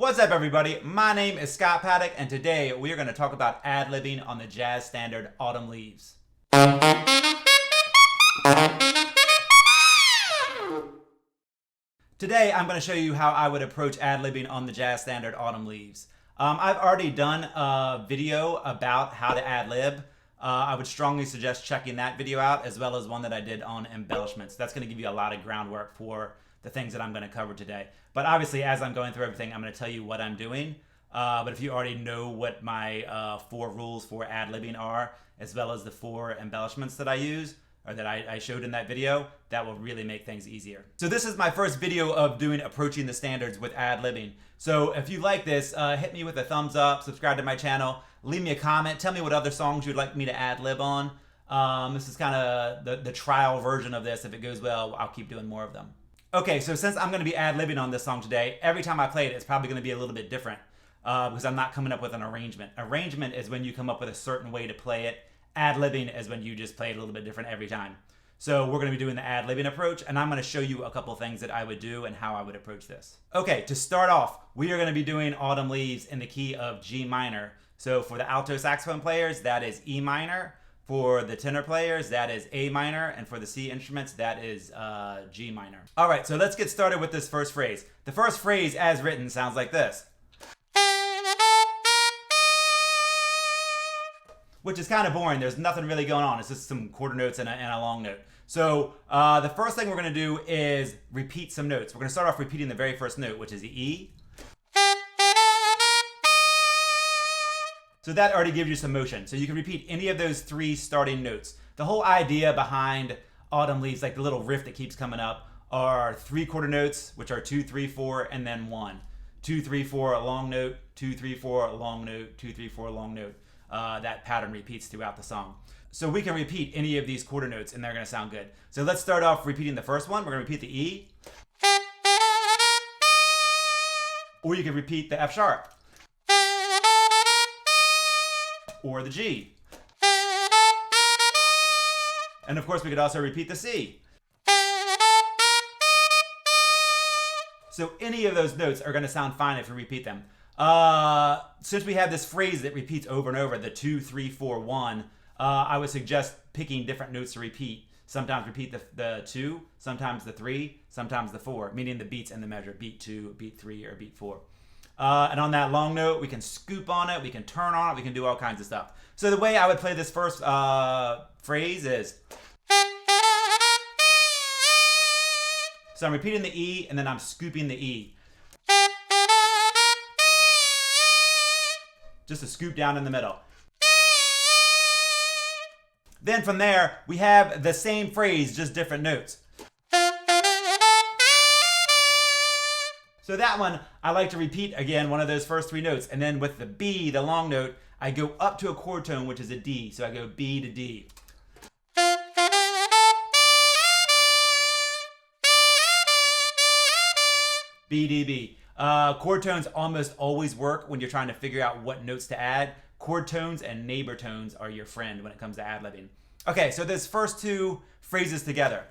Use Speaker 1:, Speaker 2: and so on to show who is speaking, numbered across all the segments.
Speaker 1: What's up, everybody? My name is Scott Paddock, and today we are going to talk about ad-libbing on the jazz standard Autumn Leaves. Today I'm going to show you how I would approach ad-libbing on the jazz standard Autumn Leaves. I've already done a video about how to ad-lib. I would strongly suggest checking that video out, as well as one that I did on embellishments. That's going to give you a lot of groundwork for the things that I'm going to cover today. But obviously, as I'm going through everything, I'm going to tell you what I'm doing. But if you already know what my 4 rules for ad-libbing are, as well as the 4 embellishments that I use, or that I showed in that video, that will really make things easier. So this is my first video of doing approaching the standards with ad-libbing. So if you like this, hit me with a thumbs up, subscribe to my channel, leave me a comment, tell me what other songs you'd like me to ad-lib on. This is kind of the trial version of this. If it goes well, I'll keep doing more of them. Okay, so since I'm going to be ad-libbing on this song today, every time I play it, it's probably going to be a little bit different because I'm not coming up with an arrangement. Arrangement is when you come up with a certain way to play it. Ad-libbing is when you just play it a little bit different every time. So we're going to be doing the ad-libbing approach, and I'm going to show you a couple things that I would do and how I would approach this. Okay, to start off, we are going to be doing Autumn Leaves in the key of G minor. So for the alto saxophone players, that is E minor. For the tenor players, that is A minor, and for the C instruments, that is G minor. All right, so let's get started with this first phrase. The first phrase, as written, sounds like this, which is kind of boring. There's nothing really going on. It's just some quarter notes and a long note. So the first thing we're going to do is repeat some notes. We're going to start off repeating the very first note, which is the E. So that already gives you some motion. So you can repeat any of those 3 starting notes. The whole idea behind Autumn Leaves, like the little riff that keeps coming up, are 3/4 notes, which are 2, 3, 4, and then 1. 2, 3, 4, a long note, 2, 3, 4, a long note, 2, 3, 4, a long note. That pattern repeats throughout the song. So we can repeat any of these quarter notes and they're going to sound good. So let's start off repeating the first one. We're going to repeat the E. Or you can repeat the F sharp. Or the G. And of course we could also repeat the C. So any of those notes are going to sound fine if you repeat them. Since we have this phrase that repeats over and over, the 2, 3, 4, 1, I would suggest picking different notes to repeat. Sometimes repeat the 2, sometimes the 3, sometimes the 4, meaning the beats in the measure, beat 2, beat 3, or beat 4. And on that long note, we can scoop on it, we can turn on it, we can do all kinds of stuff. So the way I would play this first phrase is, so I'm repeating the E and then I'm scooping the E. Just a scoop down in the middle. Then from there, we have the same phrase, just different notes. So that one, I like to repeat again, one of those first 3 notes. And then with the B, the long note, I go up to a chord tone, which is a D. So I go B to D. B, D, B. Chord tones almost always work when you're trying to figure out what notes to add. Chord tones and neighbor tones are your friend when it comes to ad-libbing. Okay, so those first 2 phrases together.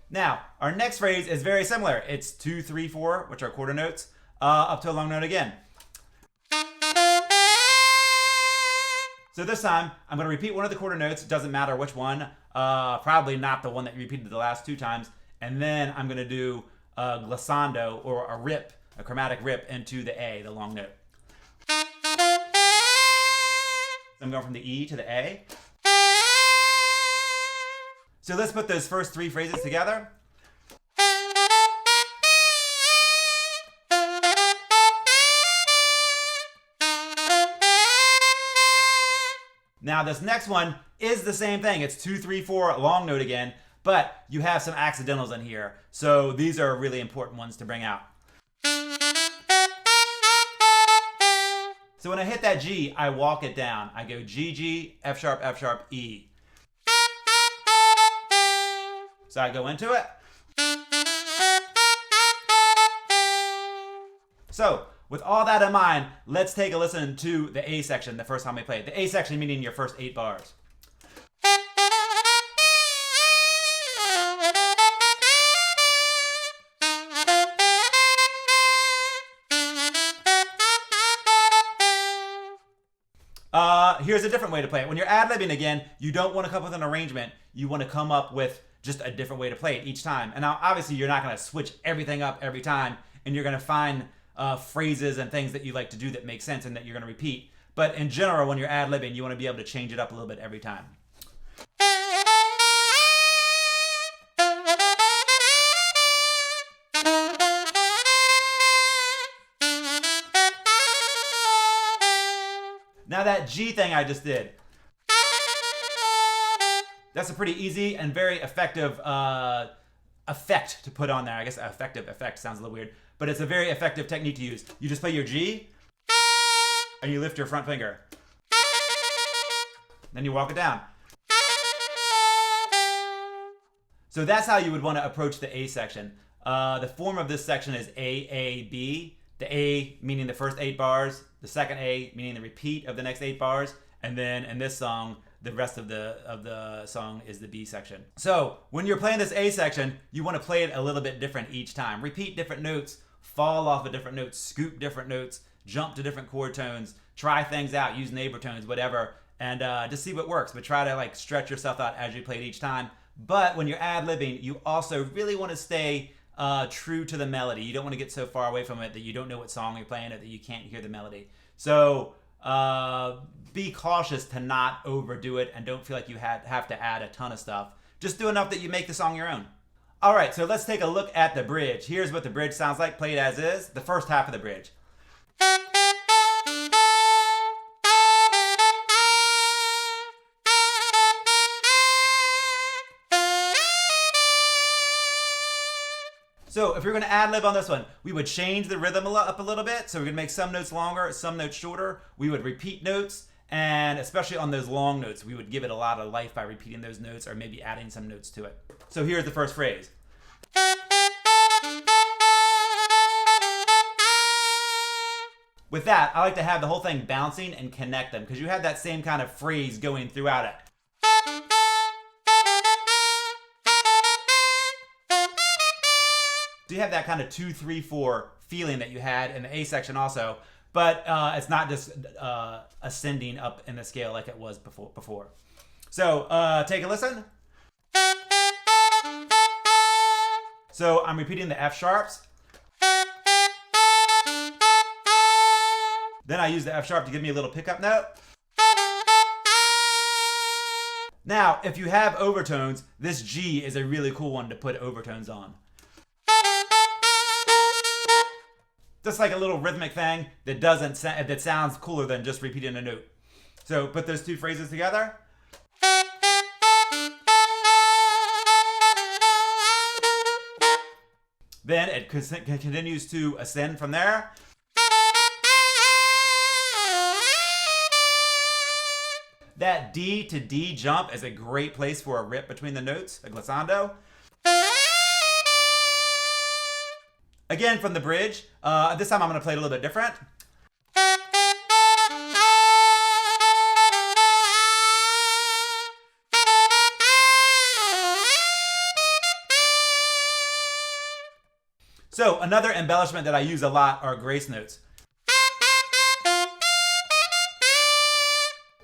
Speaker 1: Now, our next phrase is very similar. It's 2, 3, 4, which are quarter notes, up to a long note again. So this time, I'm going to repeat one of the quarter notes. It doesn't matter which one. Probably not the one that you repeated the last 2 times. And then I'm going to do a glissando, or a rip, a chromatic rip into the A, the long note. So I'm going from the E to the A. So let's put those first 3 phrases together. Now this next one is the same thing. It's 2, 3, 4, a long note again, but you have some accidentals in here. So these are really important ones to bring out. So when I hit that G, I walk it down. I go G, G, F sharp, E. So I go into it. So with all that in mind, let's take a listen to the A section the first time we play it. The A section meaning your first 8 bars. here's a different way to play it. When you're ad-libbing again, you don't want to come up with an arrangement. You want to come up with just a different way to play it each time. And now, obviously, you're not going to switch everything up every time, and you're going to find phrases and things that you like to do that make sense and that you're going to repeat. But in general, when you're ad-libbing, you want to be able to change it up a little bit every time. Now that G thing I just did, that's a pretty easy and very effective effect to put on there. I guess effective effect sounds a little weird, but it's a very effective technique to use. You just play your G, and you lift your front finger. Then you walk it down. So that's how you would want to approach the A section. The form of this section is AAB. The A meaning the first 8 bars, the second A meaning the repeat of the next 8 bars, and then in this song, the rest of the song is the B section. So when you're playing this A section, you want to play it a little bit different each time. Repeat different notes, fall off of different notes, scoop different notes, jump to different chord tones, try things out, use neighbor tones, whatever, and just see what works. But try to like stretch yourself out as you play it each time. But when you're ad-libbing, you also really want to stay true to the melody. You don't want to get so far away from it that you don't know what song you're playing or that you can't hear the melody. So be cautious to not overdo it and don't feel like you have to add a ton of stuff. Just do enough that you make the song your own. All right, so let's take a look at the bridge. Here's what the bridge sounds like, played as is, the first half of the bridge. So if you're going to ad-lib on this one, we would change the rhythm up a little bit. So we're going to make some notes longer, some notes shorter. We would repeat notes, and especially on those long notes, we would give it a lot of life by repeating those notes or maybe adding some notes to it. So here's the first phrase. With that, I like to have the whole thing bouncing and connect them because you have that same kind of phrase going throughout it. So you have that kind of 2, 3, 4 feeling that you had in the A section also, but it's not just ascending up in the scale like it was before. So take a listen. So I'm repeating the F sharps. Then I use the F sharp to give me a little pickup note. Now, if you have overtones, this G is a really cool one to put overtones on. Just like a little rhythmic thing that sounds cooler than just repeating a note. So put those 2 phrases together. Then it continues to ascend from there. That D to D jump is a great place for a rip between the notes, a glissando. Again, from the bridge. This time I'm going to play it a little bit different. So another embellishment that I use a lot are grace notes.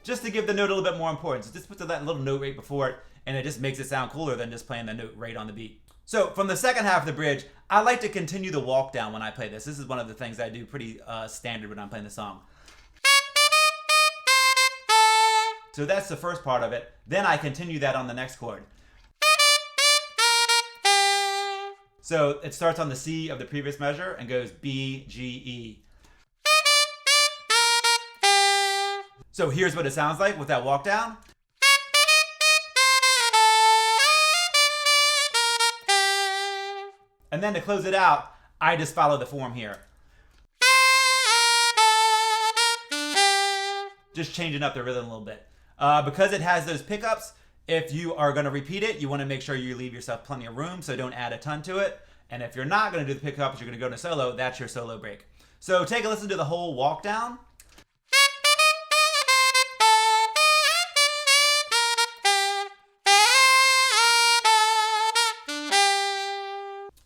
Speaker 1: Just to give the note a little bit more importance. Just put that little note right before it, and it just makes it sound cooler than just playing the note right on the beat. So from the second half of the bridge, I like to continue the walk down when I play this. This is one of the things I do pretty standard when I'm playing the song. So that's the first part of it. Then I continue that on the next chord. So it starts on the C of the previous measure and goes B, G, E. So here's what it sounds like with that walk down. And then to close it out, I just follow the form here. Just changing up the rhythm a little bit. Because it has those pickups, if you are going to repeat it, you want to make sure you leave yourself plenty of room, so don't add a ton to it. And if you're not going to do the pickups, you're going to go into solo, that's your solo break. So take a listen to the whole walk down.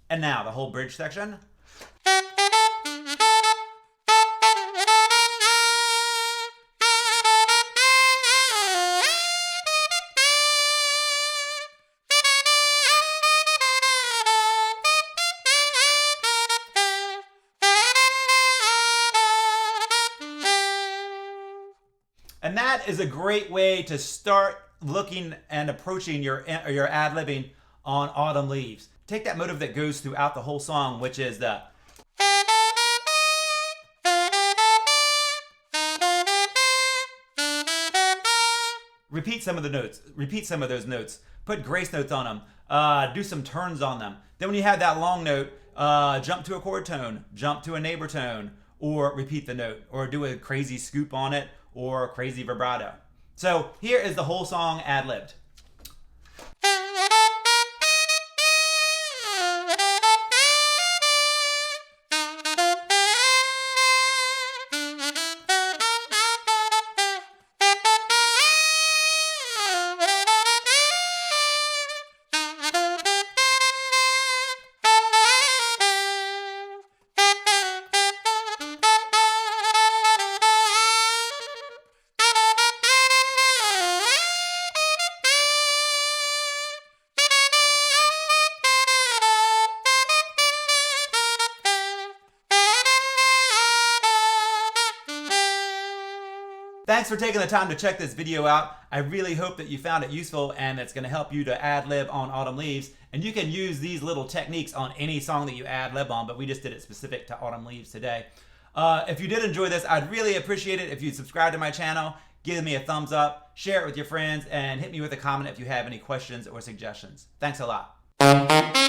Speaker 1: And now the whole bridge section. And that is a great way to start looking and approaching your ad-libbing on Autumn Leaves. Take that motive that goes throughout the whole song, which is the repeat some of the notes, repeat some of those notes, put grace notes on them, do some turns on them. Then when you have that long note, jump to a chord tone, jump to a neighbor tone, or repeat the note, or do a crazy scoop on it, or a crazy vibrato. So here is the whole song ad-libbed. Thanks for taking the time to check this video out. I really hope that you found it useful and it's going to help you to ad-lib on Autumn Leaves. And you can use these little techniques on any song that you ad-lib on, but we just did it specific to Autumn Leaves today. If you did enjoy this, I'd really appreciate it if you'd subscribe to my channel, give me a thumbs up, share it with your friends, and hit me with a comment if you have any questions or suggestions. Thanks a lot.